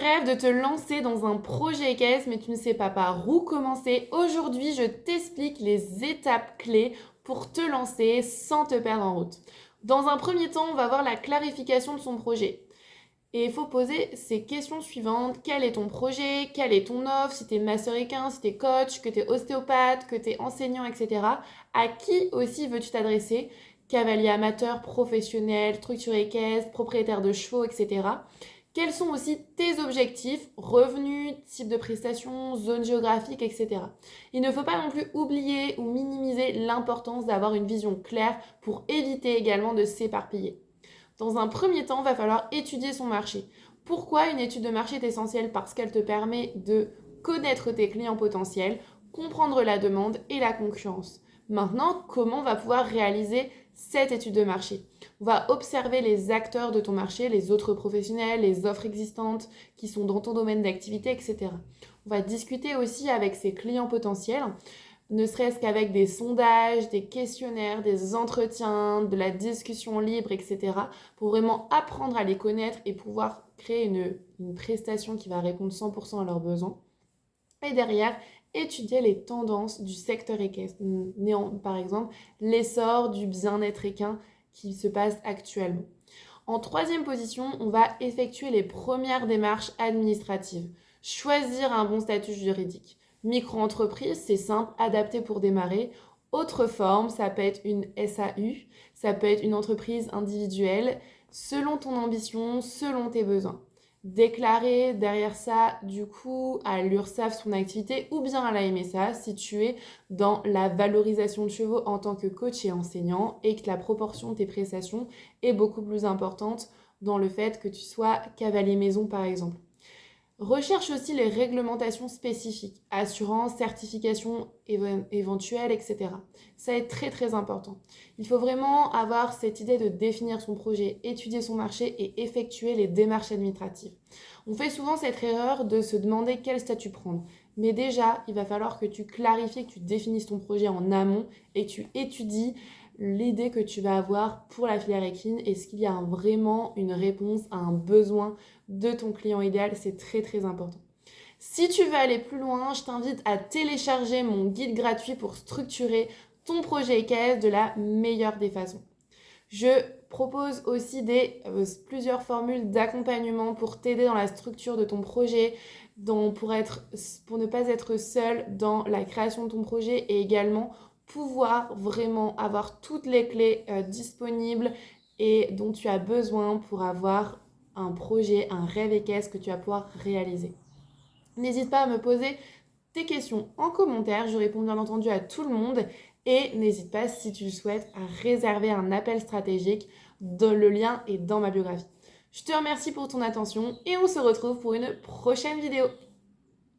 rêves de te lancer dans un projet EQUESS mais tu ne sais pas par où commencer. Aujourd'hui, je t'explique les étapes clés pour te lancer sans te perdre en route. Dans un premier temps, on va voir la clarification de son projet. Et il faut poser ces questions suivantes. Quel est ton projet? Quelle est ton offre? Si tu es masseur équin, si tu es coach, que tu es ostéopathe, que tu es enseignant, etc. À qui aussi veux-tu t'adresser? Cavalier amateur, professionnel, structuré équestre, propriétaire de chevaux, etc. Quels sont aussi tes objectifs, revenus, type de prestation, zone géographique, etc. Il ne faut pas non plus oublier ou minimiser l'importance d'avoir une vision claire pour éviter également de s'éparpiller. Dans un premier temps, il va falloir étudier son marché. Pourquoi une étude de marché est essentielle? Parce qu'elle te permet de connaître tes clients potentiels, comprendre la demande et la concurrence. Maintenant, comment on va pouvoir réaliser cette étude de marché? On va observer les acteurs de ton marché, les autres professionnels, les offres existantes qui sont dans ton domaine d'activité, etc. On va discuter aussi avec ses clients potentiels, ne serait-ce qu'avec des sondages, des questionnaires, des entretiens, de la discussion libre, etc. pour vraiment apprendre à les connaître et pouvoir créer une prestation qui va répondre 100% à leurs besoins. Et derrière, étudier les tendances du secteur équestre, par exemple l'essor du bien-être équin qui se passe actuellement. En troisième position, on va effectuer les premières démarches administratives. Choisir un bon statut juridique. Micro-entreprise, c'est simple, adapté pour démarrer. Autre forme, ça peut être une SAU, ça peut être une entreprise individuelle, selon ton ambition, selon tes besoins. Déclarer derrière ça, du coup, à l'URSSAF son activité ou bien à la MSA si tu es dans la valorisation de chevaux en tant que coach et enseignant et que la proportion de tes prestations est beaucoup plus importante dans le fait que tu sois cavalier maison par exemple. Recherche aussi les réglementations spécifiques, assurance, certification éventuelle, etc. Ça est très très important. Il faut vraiment avoir cette idée de définir son projet, étudier son marché et effectuer les démarches administratives. On fait souvent cette erreur de se demander quel statut prendre. Mais déjà, il va falloir que tu clarifies, que tu définisses ton projet en amont et que tu étudies l'idée que tu vas avoir pour la filière équine. Est-ce qu'il y a vraiment une réponse à un besoin de ton client idéal? C'est très très important. Si tu veux aller plus loin, je t'invite à télécharger mon guide gratuit pour structurer ton projet équestre de la meilleure des façons. Je propose aussi plusieurs formules d'accompagnement pour t'aider dans la structure de ton projet, pour ne pas être seul dans la création de ton projet et également pouvoir vraiment avoir toutes les clés disponibles et dont tu as besoin pour avoir un projet, un rêve équestre que tu vas pouvoir réaliser. N'hésite pas à me poser tes questions en commentaire, je réponds bien entendu à tout le monde et n'hésite pas si tu le souhaites à réserver un appel stratégique, le lien est dans ma biographie. Je te remercie pour ton attention et on se retrouve pour une prochaine vidéo.